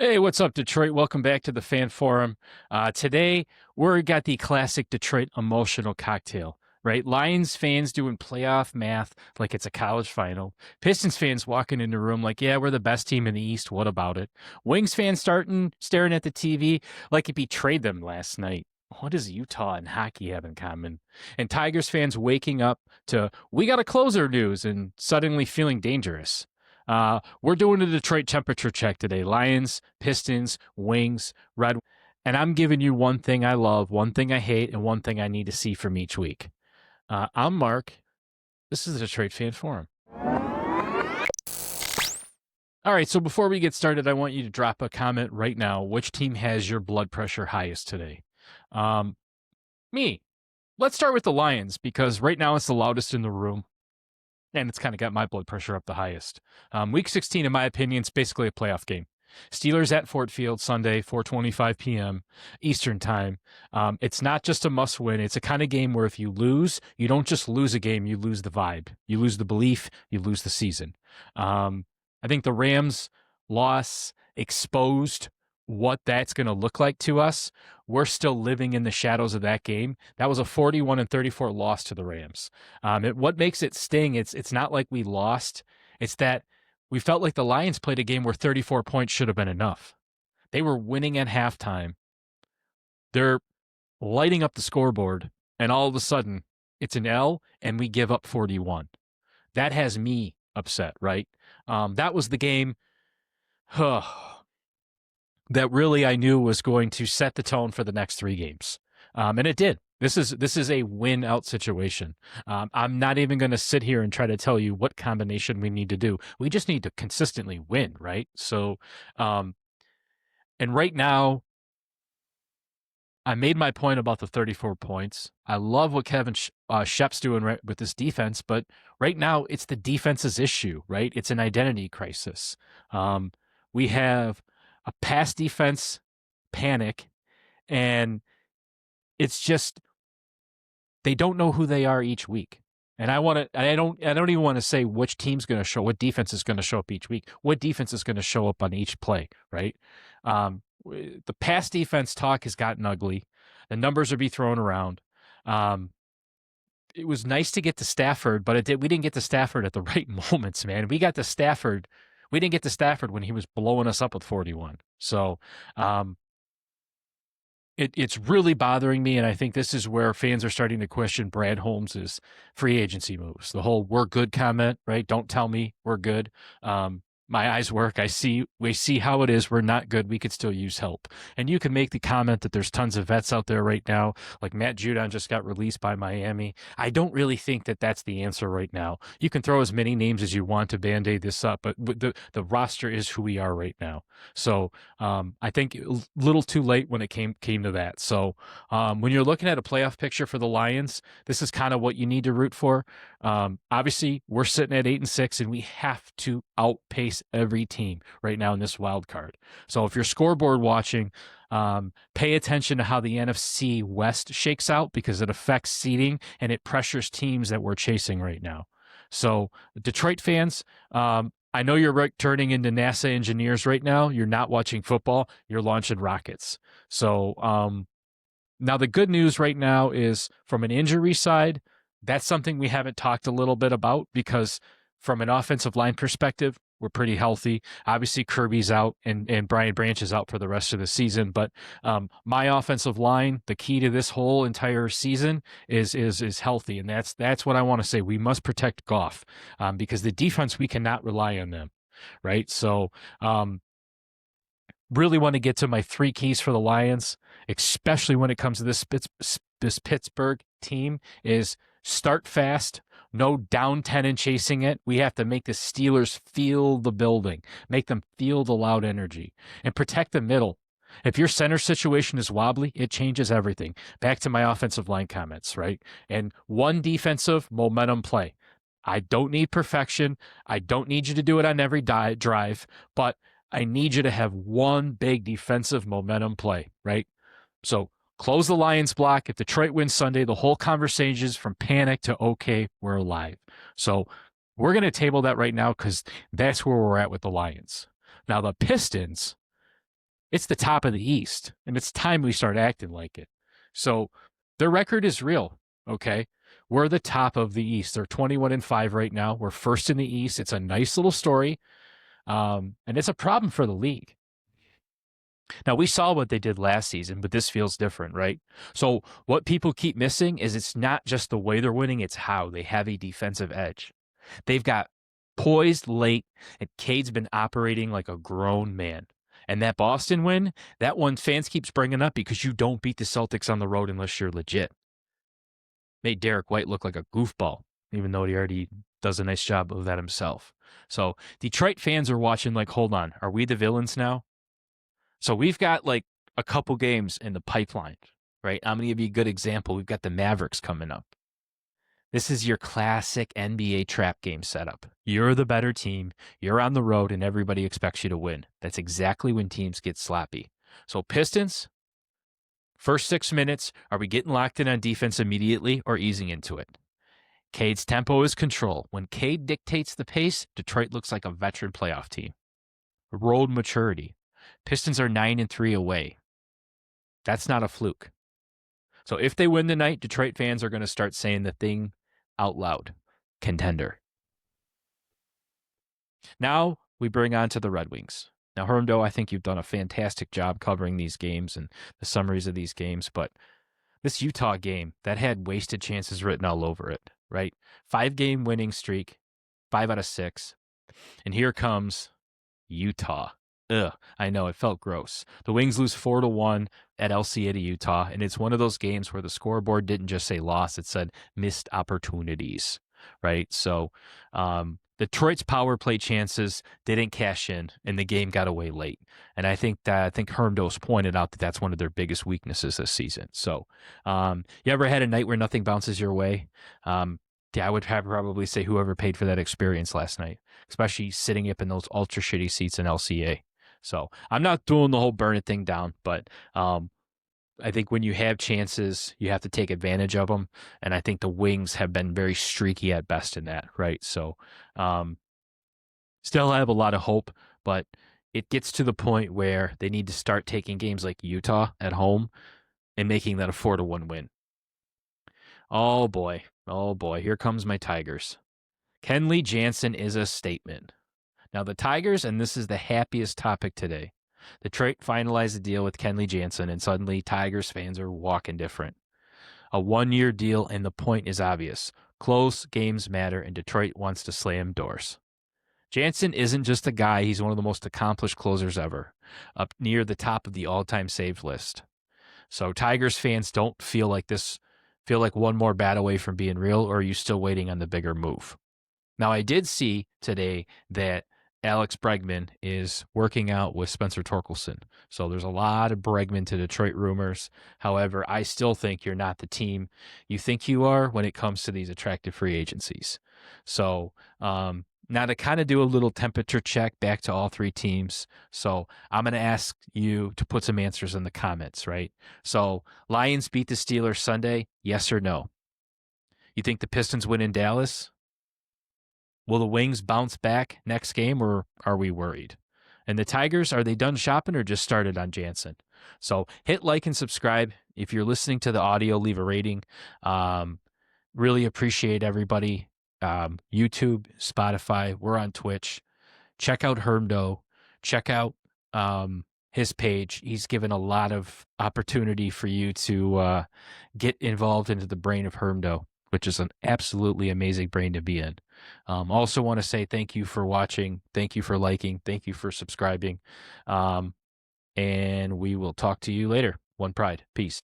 Hey, what's up, Detroit? Welcome back to the Fan Forum. Today, we're got the classic Detroit emotional cocktail, right? Lions fans doing playoff math like it's a college final. Pistons fans walking in the room like, yeah, we're the best team in the East. What about it? Wings fans starting staring at the TV like it betrayed them last night. What does Utah and hockey have in common? And Tigers fans waking up to, we got a closer news and suddenly feeling dangerous. We're doing a Detroit temperature check today. Lions, Pistons, Wings, Red. And I'm giving you one thing I love, one thing I hate, and one thing I need to see from each week. I'm Mark. This is the Detroit Fan Forum. All right, so before we get started, I want you to drop a comment right now. Which team has your blood pressure highest today? Me. Let's start with the Lions because right now it's the loudest in the room. And it's kind of got my blood pressure up the highest. Week 16, in my opinion, is basically a playoff game. Steelers at Ford Field Sunday, 4:25 p.m. Eastern time. It's not just a must win. It's a kind of game where if you lose, you don't just lose a game, you lose the vibe. You lose the belief, you lose the season. I think the Rams loss exposed what that's going to look like to us. We're still living in the shadows of that game. That was a 41-34 loss to the Rams. What makes it sting, it's not like we lost. It's that we felt like the Lions played a game where 34 points should have been enough. They were winning at halftime. They're lighting up the scoreboard, and all of a sudden, it's an L, and we give up 41. That has me upset, right? That was the game that really I knew was going to set the tone for the next three games. And it did. This is a win out situation. I'm not even going to sit here and try to tell you what combination we need to do. We just need to consistently win, right? So, and right now, I made my point about the 34 points. I love what Kevin Shep's doing with this defense, but right now it's the defense's issue, right? It's an identity crisis. We have a pass defense panic, and it's just they don't know who they are each week. And I don't even want to say which team's going to show, what defense is going to show up each week, what defense is going to show up on each play, right? The pass defense talk has gotten ugly. The numbers are be thrown around. It was nice to get to Stafford, but we didn't get to Stafford at the right moments, man. We got to Stafford. We didn't get to Stafford when he was blowing us up with 41. So, it's really bothering me, and I think this is where fans are starting to question Brad Holmes' free agency moves. The whole "we're good" comment, right? Don't tell me we're good. My eyes work. We see how it is. We're not good. We could still use help. And you can make the comment that there's tons of vets out there right now. Like Matt Judon just got released by Miami. I don't really think that that's the answer right now. You can throw as many names as you want to band-aid this up, but the roster is who we are right now. So I think a little too late when it came to that. So when you're looking at a playoff picture for the Lions, this is kind of what you need to root for. Obviously, we're sitting at 8-6, and we have to outpace every team right now in this wild card. So if you're scoreboard watching, pay attention to how the NFC West shakes out because it affects seeding and it pressures teams that we're chasing right now. So Detroit fans, I know you're turning into NASA engineers right now. You're not watching football. You're launching rockets. So now the good news right now is from an injury side, that's something we haven't talked a little bit about because from an offensive line perspective, we're pretty healthy. Obviously, Kirby's out and Brian Branch is out for the rest of the season. But my offensive line, the key to this whole entire season is healthy, and that's what I want to say. We must protect Goff because the defense, we cannot rely on them, right? So really want to get to my three keys for the Lions, especially when it comes to this Pittsburgh team, is start fast, no down 10 and chasing it. We have to make the Steelers feel the building, make them feel the loud energy, and protect the middle. If your center situation is wobbly, it changes everything. Back to my offensive line comments, right? And one defensive momentum play. I don't need perfection. I don't need you to do it on every drive, but I need you to have one big defensive momentum play, right? So close the Lions block. If Detroit wins Sunday, the whole conversation is from panic to, okay, we're alive. So we're going to table that right now because that's where we're at with the Lions. Now the Pistons, It's the top of the East, and it's time we start acting like it. So their record is real, okay? We're the top of the East. They're 21-5 right now. We're first in the East. It's a nice little story, and it's a problem for the league. Now, we saw what they did last season, but this feels different, right? So what people keep missing is it's not just the way they're winning, it's how. They have a defensive edge. They've got poised late, and Cade's been operating like a grown man. And that Boston win, that one fans keeps bringing up because you don't beat the Celtics on the road unless you're legit. Made Derek White look like a goofball, even though he already does a nice job of that himself. So Detroit fans are watching like, hold on, are we the villains now? So we've got like a couple games in the pipeline, right? I'm going to give you a good example. We've got the Mavericks coming up. This is your classic NBA trap game setup. You're the better team. You're on the road, and everybody expects you to win. That's exactly when teams get sloppy. So Pistons, first 6 minutes, are we getting locked in on defense immediately or easing into it? Cade's tempo is control. When Cade dictates the pace, Detroit looks like a veteran playoff team. Road maturity. Pistons are 9-3 away. That's not a fluke. So if they win tonight, Detroit fans are going to start saying the thing out loud. Contender. Now we bring on to the Red Wings. Now, Hermdo, I think you've done a fantastic job covering these games and the summaries of these games, but this Utah game, that had wasted chances written all over it, right? 5-game winning streak, 5 out of 6. And here comes Utah. Ugh, I know, it felt gross. The Wings lose 4-1 at LCA to Utah, and it's one of those games where the scoreboard didn't just say loss, it said missed opportunities, right? So Detroit's power play chances didn't cash in, and the game got away late. And I think Hermdos pointed out that that's one of their biggest weaknesses this season. So you ever had a night where nothing bounces your way? Yeah, I would probably say whoever paid for that experience last night, especially sitting up in those ultra shitty seats in LCA. So I'm not doing the whole burn it thing down, but I think when you have chances, you have to take advantage of them. And I think the Wings have been very streaky at best in that, right? So still have a lot of hope, but it gets to the point where they need to start taking games like Utah at home and making that a 4-1 win. Oh boy, here comes my Tigers. Kenley Jansen is a statement. Now, the Tigers, and this is the happiest topic today, Detroit finalized the deal with Kenley Jansen, and suddenly Tigers fans are walking different. A 1-year deal, and the point is obvious. Close games matter, and Detroit wants to slam doors. Jansen isn't just a guy, he's one of the most accomplished closers ever, up near the top of the all-time saved list. So Tigers fans don't feel like one more bat away from being real, or are you still waiting on the bigger move? Now, I did see today that Alex Bregman is working out with Spencer Torkelson. So there's a lot of Bregman to Detroit rumors. However, I still think you're not the team you think you are when it comes to these attractive free agencies. So now to kind of do a little temperature check back to all three teams. So I'm going to ask you to put some answers in the comments, right? So Lions beat the Steelers Sunday, yes or no? You think the Pistons win in Dallas? Will the Wings bounce back next game, or are we worried? And the Tigers, are they done shopping or just started on Jansen? So hit like and subscribe. If you're listening to the audio, leave a rating. Really appreciate everybody. YouTube, Spotify, we're on Twitch. Check out Hermdo. Check out his page. He's given a lot of opportunity for you to get involved into the brain of Hermdo, which is an absolutely amazing brain to be in. Also want to say thank you for watching. Thank you for liking. Thank you for subscribing. And we will talk to you later. One Pride. Peace.